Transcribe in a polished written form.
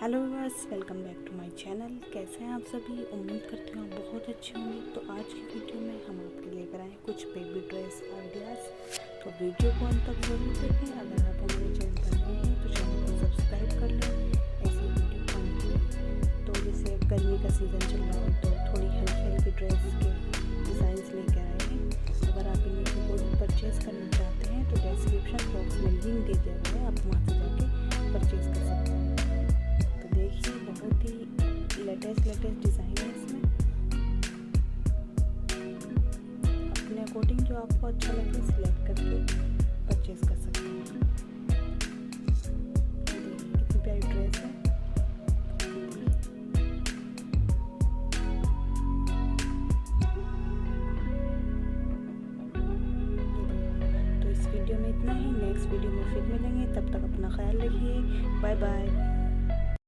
Hello viewers, welcome back to my channel. कैसे हैं आप सभी? उम्मीद करती हूँ आप बहुत अच्छे होंगे। तो आज की वीडियो में हम आपके लेकर आए हैं कुछ बेबी ड्रेस आइडियाज़। तो वीडियो को अंत तक जरूर देखें। अगर आप हमारे चैनल पर नए हैं तो चैनल को सब्सक्राइब कर लें ऐसी वीडियो पाने के लिए। तो जैसे गर्मी का सीज़न चल रहा है तो थोड़ी हल्की हल्की ड्रेस के डिज़ाइंस लेकर आए हैं। अगर आप इन्हें कोई परचेज़ करना चाहते हैं तो डिस्क्रिप्शन बॉक्स में लिंक दे दिया गया है, आप वहाँ से जाके परचेज़ कर सकते हैं। देखिए बहुत ही लेटेस्ट डिज़ाइन है इसमें। अपने अकॉर्डिंग जो आपको अच्छा लगे सिलेक्ट करके परचेज कर सकते हैं। देखिए कितनी प्यारी ड्रेस है। तो इस वीडियो में इतना ही। नेक्स्ट वीडियो में फिर मिलेंगे, तब तक अपना ख्याल रखिए। Bye bye.